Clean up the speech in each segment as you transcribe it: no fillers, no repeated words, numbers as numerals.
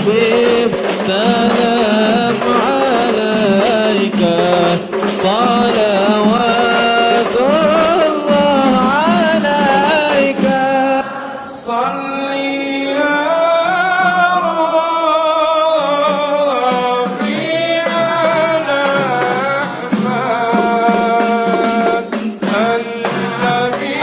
حبيب سلام عليك صلوات الله عليك صل يا ربي على أحمد النبي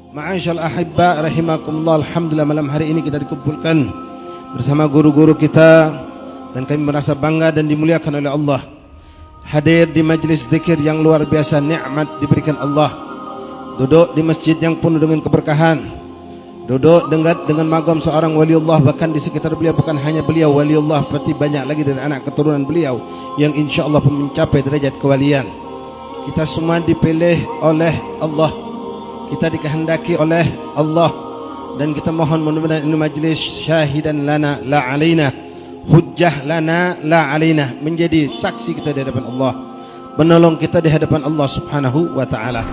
Ma'asyal ahibba rahimakumullah. Alhamdulillah, malam hari ini kita dikumpulkan bersama guru-guru kita dan kami merasa bangga dan dimuliakan oleh Allah. Hadir di majlis zikir yang luar biasa, nikmat diberikan Allah. Duduk di masjid yang penuh dengan keberkahan. Duduk dengan magam seorang waliullah, bahkan di sekitar beliau bukan hanya beliau waliullah, berarti banyak lagi dari anak keturunan beliau yang insyaallah pun mencapai derajat kewalian. Kita semua dipilih oleh Allah, kita dikehendaki oleh Allah, dan kita mohon mudah-mudahan ini majlis syahidan lana la alaina, hujjah lana la alaina, menjadi saksi kita di hadapan Allah, penolong kita di hadapan Allah Subhanahu wa taala.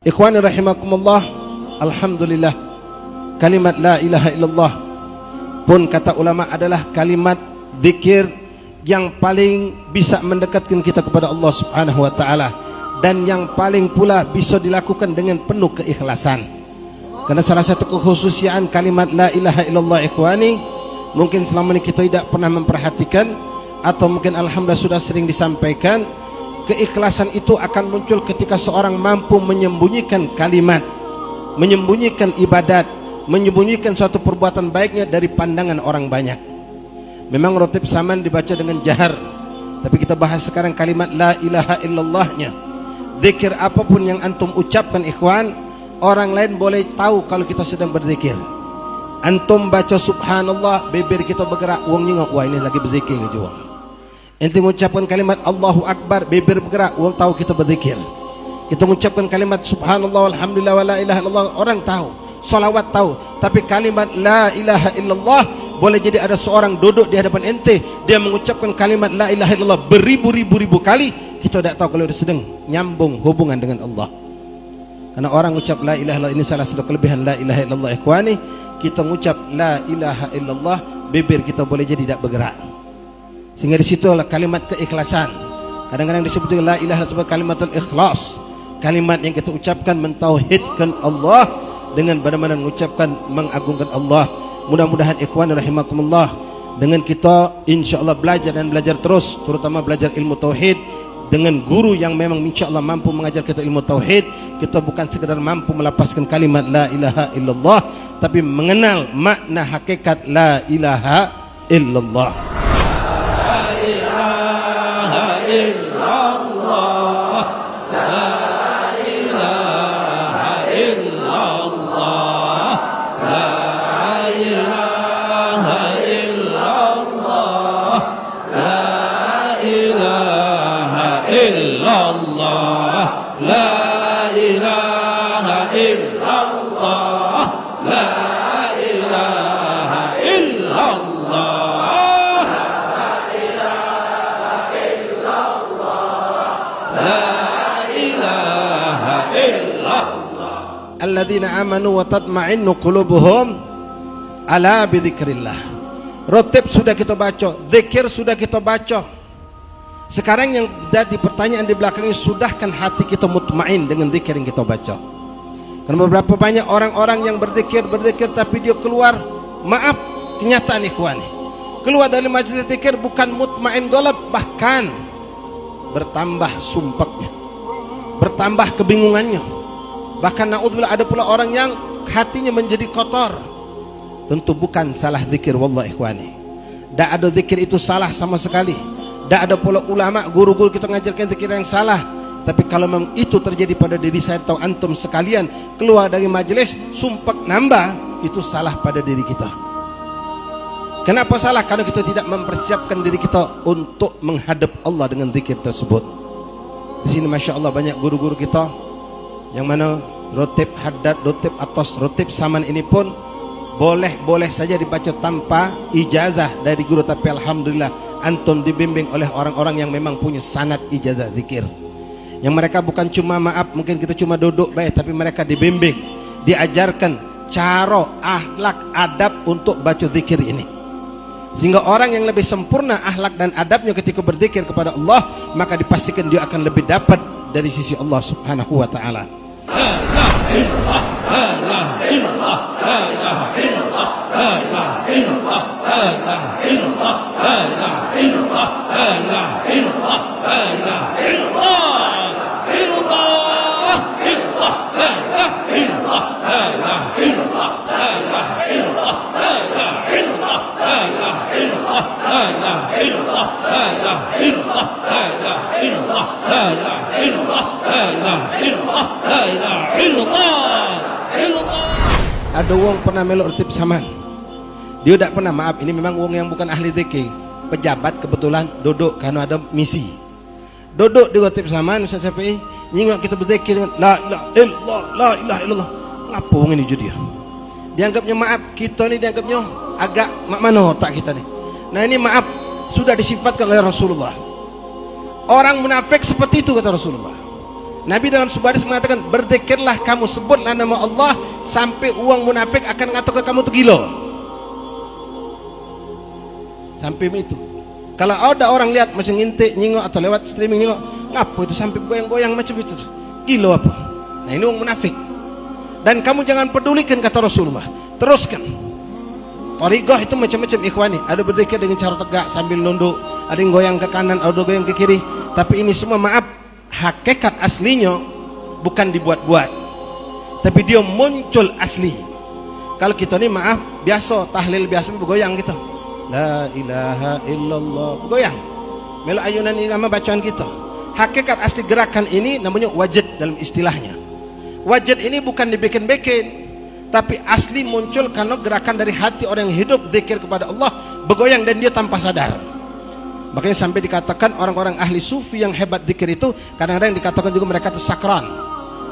Ikhwani rahimakumullah, alhamdulillah, kalimat la ilaha illallah pun kata ulama adalah kalimat zikir yang paling bisa mendekatkan kita kepada Allah Subhanahu wa taala, dan yang paling pula bisa dilakukan dengan penuh keikhlasan. Karena salah satu kekhususian kalimat la ilaha illallah, ikhwani, mungkin selama ini kita tidak pernah memperhatikan, atau mungkin alhamdulillah sudah sering disampaikan. Keikhlasan itu akan muncul ketika seorang mampu menyembunyikan kalimat, menyembunyikan ibadat, menyembunyikan suatu perbuatan baiknya dari pandangan orang banyak. Memang rotib saman dibaca dengan jahar, tapi kita bahas sekarang kalimat la ilaha illallahnya. Zikir apapun yang antum ucapkan, ikhwan, orang lain boleh tahu kalau kita sedang berzikir. Antum baca subhanallah, bibir kita bergerak, wong nyengok, wah ini lagi berzikir gitu. Ente mengucapkan kalimat Allahu Akbar, bibir bergerak, orang tahu kita berzikir. Kita mengucapkan kalimat subhanallah walhamdulillah wala ilaha illallah, orang tahu. Salawat tahu. Tapi kalimat la ilaha illallah, boleh jadi ada seorang duduk di hadapan ente, dia mengucapkan kalimat la ilaha illallah beribu-ribu kali, kita tidak tahu kalau dia sedang nyambung hubungan dengan Allah. Karena orang ucap la ilaha illallah, ini salah satu kelebihan la ilaha illallah, ikhwani. Kita mengucap la ilaha illallah, bibir kita boleh jadi tidak bergerak. Sehingga di situ adalah kalimat keikhlasan. Kadang-kadang disebut la ilaha sebagai kalimatul ikhlas, kalimat yang kita ucapkan mentauhidkan Allah dengan benar-benar mengucapkan mengagungkan Allah. Mudah-mudahan ikhwan rahimakumullah, dengan kita insyaallah belajar dan belajar terus, terutama belajar ilmu tauhid dengan guru yang memang insyaallah mampu mengajar kita ilmu tauhid, kita bukan sekedar mampu melapaskan kalimat la ilaha illallah, tapi mengenal makna hakikat la ilaha illallah. La illallah, la ilaha illallah, la ilaha illallah, la ilaha illallah. Alladzina amanu wa tatma'innu qulubuhum ala bidzikrillah. Rotib sudah kita baca, zikir sudah kita baca. Sekarang yang jadi pertanyaan di belakangnya, sudahkan hati kita mutmain dengan zikir yang kita baca? Karena beberapa banyak orang-orang yang berzikir tapi dia keluar, maaf, kenyataan ikhwani, keluar dari majelis zikir bukan mutmain golab, bahkan bertambah sumpahnya, bertambah kebingungannya. Bahkan naudzubillah ada pula orang yang hatinya menjadi kotor. Tentu bukan salah zikir, wallahi ikhwani. Tak ada zikir itu salah sama sekali. Tak ada pula ulama, guru-guru kita mengajarkan zikir yang salah. Tapi kalau memang itu terjadi pada diri saya atau antum sekalian, keluar dari majelis sumpah nambah, itu salah pada diri kita. Kenapa salah? Karena kita tidak mempersiapkan diri kita untuk menghadap Allah dengan zikir tersebut. Di sini masya Allah banyak guru-guru kita yang mana rotib haddad, rotib atas, rotib saman ini pun boleh saja dibaca tanpa ijazah dari guru, tapi alhamdulillah antum dibimbing oleh orang-orang yang memang punya sanad ijazah zikir. Yang mereka bukan cuma maaf, mungkin kita cuma duduk baik, tapi mereka dibimbing, diajarkan cara, akhlak, adab untuk baca zikir ini. Sehingga orang yang lebih sempurna akhlak dan adabnya ketika berzikir kepada Allah, maka dipastikan dia akan lebih dapat dari sisi Allah Subhanahu wa taala. Ada wong pernah melok rotib saman, dia tak pernah, maaf, ini memang wong yang bukan ahli zikir, pejabat kebetulan duduk karena ada misi, duduk di rotib saman. Ustaz Syafi'i nyingok kita berzikir dengan la ilaha illallah, la ilaha illallah. Ngapa wong ini jadi dia? Dianggapnya maaf, kita ni dianggapnya agak mak mana otak kita ni. Nah ini maaf, sudah disifatkan oleh Rasulullah. Orang munafik seperti itu kata Rasulullah. Nabi dalam sebuah hadis mengatakan, berzikirlah kamu, sebutlah nama Allah sampai uang munafik akan mengatakan kamu itu gila. Sampai itu. Kalau ada orang lihat macam ngintik, nyingok atau lewat streaming nyingok, ngapa itu sampai goyang-goyang macam itu? Gila apa? Nah ini uang munafik. Dan kamu jangan pedulikan kata Rasulullah. Teruskan. Thariqah itu macam-macam ikhwani. Ada berzikir dengan cara tegak sambil nunduk, ada yang goyang ke kanan, ada goyang ke kiri. Tapi ini semua maaf, hakikat aslinya bukan dibuat-buat, tapi dia muncul asli. Kalau kita ni maaf, biasa tahlil biasa bergoyang kita, la ilaha illallah, bergoyang melo ayunan irama bacaan kita. Hakikat asli gerakan ini namanya wajid dalam istilahnya. Wajid ini bukan dibikin-bikin, tapi asli muncul karena gerakan dari hati orang yang hidup zikir kepada Allah, bergoyang dan dia tanpa sadar. Makanya sampai dikatakan orang-orang ahli sufi yang hebat zikir itu kadang-kadang dikatakan juga mereka itu sakran.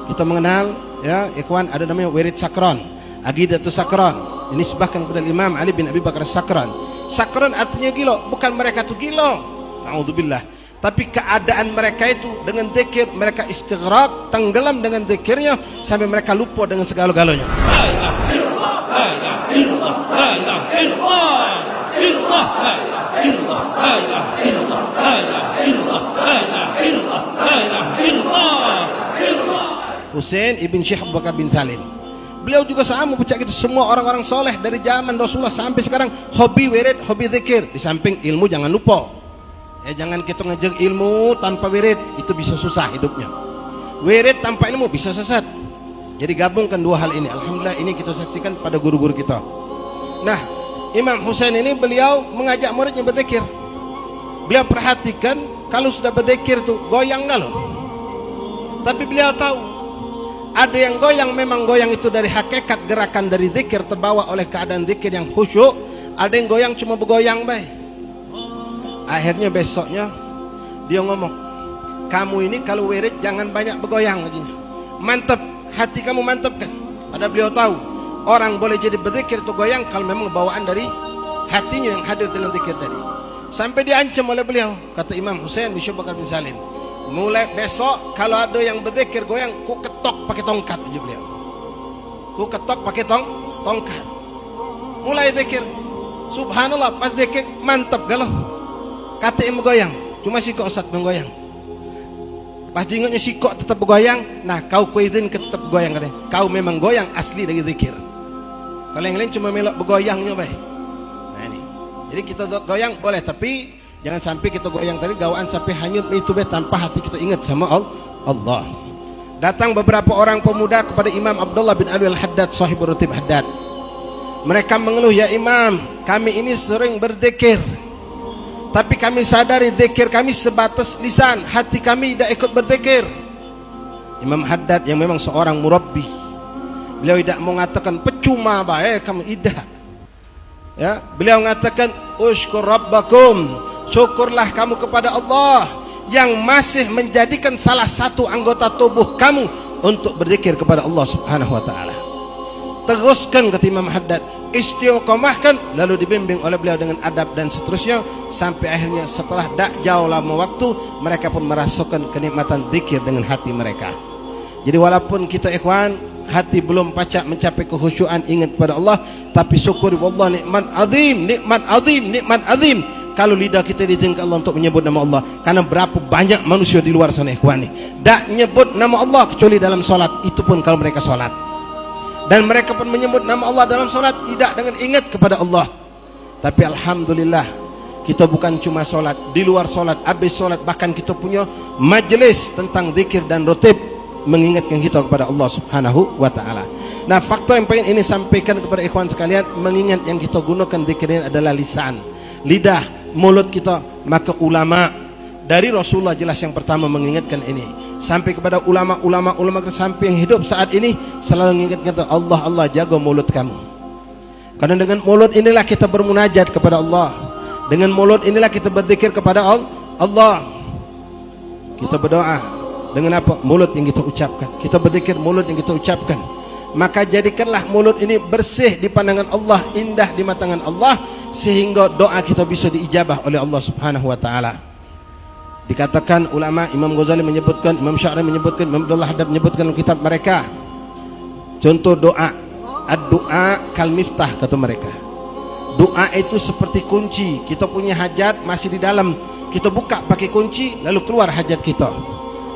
Kita mengenal ya ikhwan, ada namanya wirid sakran, aqidatus sakran. Ini disebutkan kepada Imam Ali bin Abi Bakar Sakran. Sakran artinya gila, bukan mereka itu gila, naudzubillah, tapi keadaan mereka itu dengan zikir, mereka istighraq, tenggelam dengan zikirnya sampai mereka lupa dengan segala-galanya. La ilaha illallah, la ilaha illallah, la ilaha illallah, illallah, la ilaha illallah, la ilaha illallah, la ilaha illallah, la ilaha illallah, la ilaha illallah, illallah. Husain ibn Syekh Abu Bakar bin Salim, beliau juga sama baca gitu. Semua orang-orang soleh dari zaman Rasulullah sampai sekarang hobi wirid, hobi zikir. Di samping ilmu jangan lupa. Jangan kita ngajar ilmu tanpa wirid, itu bisa susah hidupnya. Wirid tanpa ilmu bisa sesat. Jadi gabungkan dua hal ini. Alhamdulillah ini kita saksikan pada guru-guru kita. Nah, Imam Husain ini beliau mengajak muridnya berzikir. Beliau perhatikan kalau sudah berzikir tuh goyang enggak loh. Tapi beliau tahu ada yang goyang, memang goyang itu dari hakikat gerakan dari zikir, terbawa oleh keadaan zikir yang khusyuk. Ada yang goyang cuma bergoyang baik. Akhirnya besoknya dia ngomong, kamu ini kalau wirid jangan banyak bergoyang lagi. Mantap, hati kamu mantap kan? Pada beliau tahu orang boleh jadi berzikir itu goyang kalau memang bawaan dari hatinya yang hadir dengan zikir tadi. Sampai diancam oleh beliau, kata Imam Husain bin Bakar bin Salim, mulai besok kalau ada yang berzikir goyang, ku ketok pakai tongkat aja beliau. Ku ketok pakai tongkat. Mulai zikir, subhanallah, pas zikir mantap galau. Kata yang bergoyang, cuma sikok Ustaz menggoyang. Pas jengotnya sikok tetap bergoyang, nah kau kuizin ke tetap bergoyang katanya. Kau memang goyang asli dari zikir. Kalau yang lain cuma melok bergoyangnya baik. Nah ini. Jadi kita goyang boleh, tapi jangan sampai kita goyang tadi gawaan sampai hanyut itu baik tanpa hati kita ingat sama Allah. Datang beberapa orang pemuda kepada Imam Abdullah bin Ali Al-Haddad, sahibur Ratib Haddad. Mereka mengeluh, ya Imam, kami ini sering berzikir, tapi kami sadari zikir kami sebatas lisan, hati kami tidak ikut berzikir. Imam Haddad yang memang seorang murabbi, beliau tidak mengatakan percuma baik kamu, tidak. Ya, beliau mengatakan usykur rabbakum, syukurlah kamu kepada Allah yang masih menjadikan salah satu anggota tubuh kamu untuk berzikir kepada Allah Subhanahu wa taala. Teruskan kata Imam Haddad, istiqomahkan, lalu dibimbing oleh beliau dengan adab dan seterusnya, sampai akhirnya setelah tak jauh lama waktu mereka pun merasakan kenikmatan zikir dengan hati mereka. Jadi walaupun kita ikhwan hati belum pacak mencapai kekhusyuan ingat kepada Allah, tapi syukuri wallah nikmat azim, nikmat azim, nikmat azim kalau lidah kita diizinkan Allah untuk menyebut nama Allah. Karena berapa banyak manusia di luar sana ikhwan ni tak nyebut nama Allah kecuali dalam solat, itu pun kalau mereka solat. Dan mereka pun menyebut nama Allah dalam solat tidak dengan ingat kepada Allah. Tapi alhamdulillah kita bukan cuma solat, di luar solat, habis solat bahkan kita punya majlis tentang zikir dan rotib mengingatkan kita kepada Allah Subhanahu wa taala. Nah, faktor yang pengen ini sampaikan kepada ikhwan sekalian, mengingat yang kita gunakan zikir ini adalah lisan, lidah, mulut kita. Maka ulama dari Rasulullah jelas yang pertama mengingatkan ini, sampai kepada ulama sampai yang hidup saat ini selalu mengingatkan Allah, Allah jaga mulut kamu. Karena dengan mulut inilah kita bermunajat kepada Allah, dengan mulut inilah kita berzikir kepada Allah. Kita berdoa dengan apa? Mulut yang kita ucapkan. Kita berzikir mulut yang kita ucapkan. Maka jadikanlah mulut ini bersih di pandangan Allah, indah di mata Allah, sehingga doa kita bisa diijabah oleh Allah Subhanahu wa taala. Dikatakan ulama, Imam Ghazali menyebutkan, Imam Sya'rani menyebutkan, Imam Abdullah Haddad menyebutkan dalam kitab mereka, contoh doa, ad-doa kal miftah kata mereka. Doa itu seperti kunci. Kita punya hajat masih di dalam, kita buka pakai kunci lalu keluar hajat kita.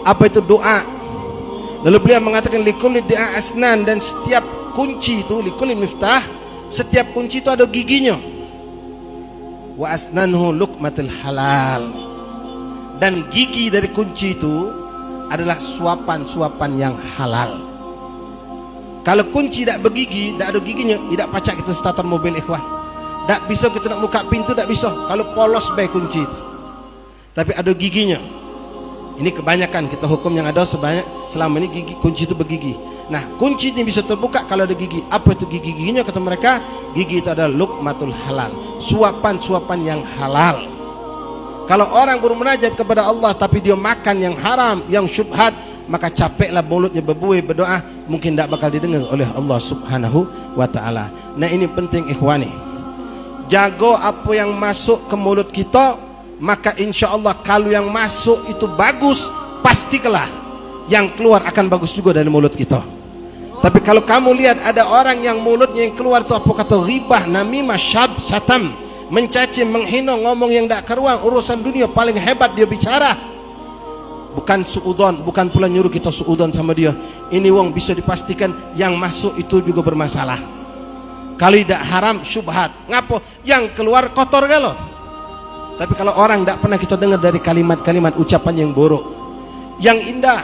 Apa itu doa? Lalu beliau mengatakan likulli doa asnan, dan setiap kunci itu likulli miftah, setiap kunci itu ada giginya. Wa asnanhu luqmatul halal. Dan gigi dari kunci itu adalah suapan-suapan yang halal. Kalau kunci tidak bergigi, tidak ada giginya, tidak pacak kita starter mobil ikhwan. Tak bisa kita nak buka pintu, tak bisa kalau polos baik kunci itu. Tapi ada giginya. Ini kebanyakan kita hukum yang ada sebanyak selama ini gigi, kunci itu bergigi. Nah, kunci ini bisa terbuka kalau ada gigi. Apa itu gigi-giginya kata mereka? Gigi itu adalah luqmatul halal, suapan-suapan yang halal. Kalau orang bermunajat kepada Allah tapi dia makan yang haram, yang syubhat, maka capeklah mulutnya berbuih berdoa, mungkin tak bakal didengar oleh Allah Subhanahu wa taala. Nah, ini penting ikhwani. Jaga apa yang masuk ke mulut kita, maka insya Allah kalau yang masuk itu bagus, pastilah yang keluar akan bagus juga dari mulut kita. Tapi kalau kamu lihat ada orang yang mulutnya yang keluar itu apa kata ghibah, namimah, syatam, mencaci, menghina, ngomong yang tak karuan, urusan dunia paling hebat dia bicara. Bukan suudon, bukan pula nyuruh kita suudon sama dia. Ini wong bisa dipastikan yang masuk itu juga bermasalah. Kalau tidak haram, syubhat. Ngapo? Yang keluar kotor galo. Tapi kalau orang tak pernah kita dengar dari kalimat-kalimat ucapan yang buruk, yang indah,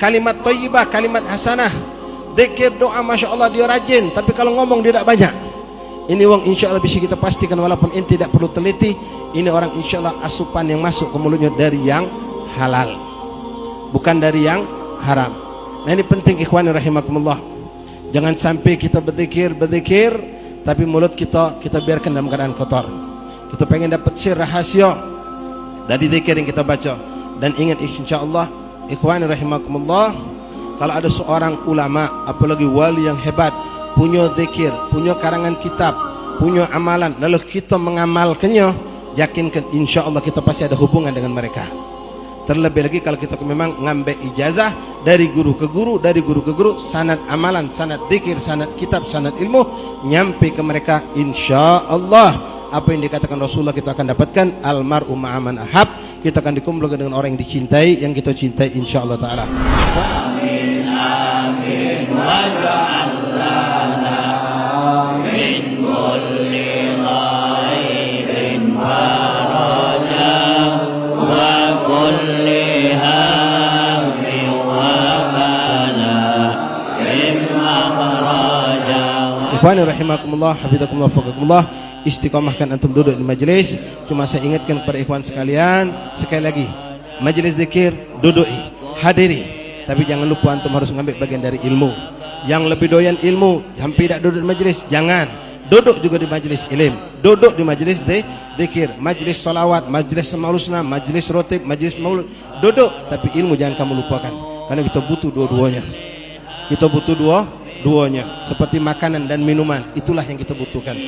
kalimat thayyibah, kalimat hasanah, zikir, doa, masya Allah dia rajin. Tapi kalau ngomong dia tak banyak. Ini orang insya Allah bisa kita pastikan, walaupun ini tidak perlu teliti, ini orang insya Allah asupan yang masuk ke mulutnya dari yang halal, bukan dari yang haram. Nah, ini penting ikhwani rahimakumullah. Jangan sampai kita berzikir tapi mulut kita biarkan dalam keadaan kotor. Kita pengen dapat sir rahasia dari zikir yang kita baca. Dan ingat insyaallah ikhwani rahimakumullah, kalau ada seorang ulama apalagi wali yang hebat, punya zikir, punya karangan kitab, punya amalan, lalu kita mengamalkannya, yakinkan insyaallah kita pasti ada hubungan dengan mereka. Terlebih lagi kalau kita memang ngambil ijazah dari guru ke guru, dari guru ke guru, sanad amalan, sanad zikir, sanad kitab, sanad ilmu nyampe ke mereka, insyaallah apa yang dikatakan Rasulullah kita akan dapatkan. Almar'u ma'aman ahab, kita akan dikumpulkan dengan orang yang dicintai, yang kita cintai insyaallah taala. Amin amin waj'al lana min kulli khairin faraja wa kulli hammin wa bala'in makhraja. Ikhwani rahimakumullah, hafizakumullah, faqakumullah. Istiqomahkan antum duduk di majelis. Cuma saya ingatkan kepada ikhwan sekalian, sekali lagi, majelis zikir duduki, hadiri, tapi jangan lupa antum harus mengambil bagian dari ilmu. Yang lebih doyan ilmu, hampir tidak duduk di majelis, jangan. Duduk juga di majelis ilmu, duduk di majelis zikir, majelis salawat, majelis semaul husna, majelis rotib, majelis maulud, duduk, tapi ilmu jangan kamu lupakan, karena kita butuh dua-duanya. Kita butuh dua-duanya, seperti makanan dan minuman, itulah yang kita butuhkan.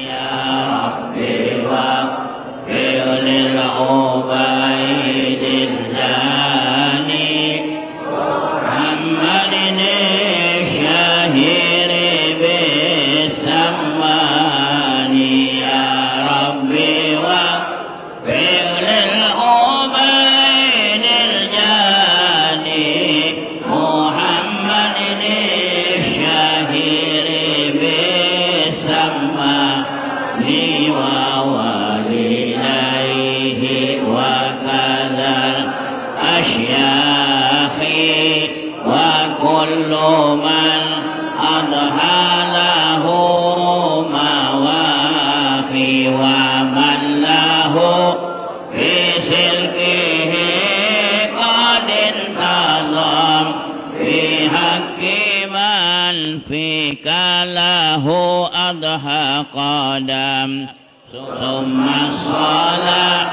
Lahu adha qadam summa salat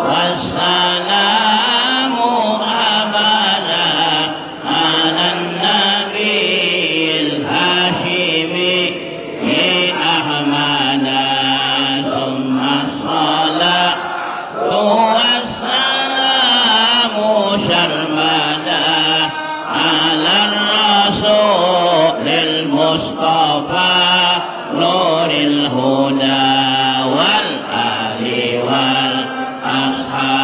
wassalamu abada ala nabiyil hashimi ahmada summa salat wassalamu syarmada ala rasulil Mustafa nuril huda wal ali wal ashab.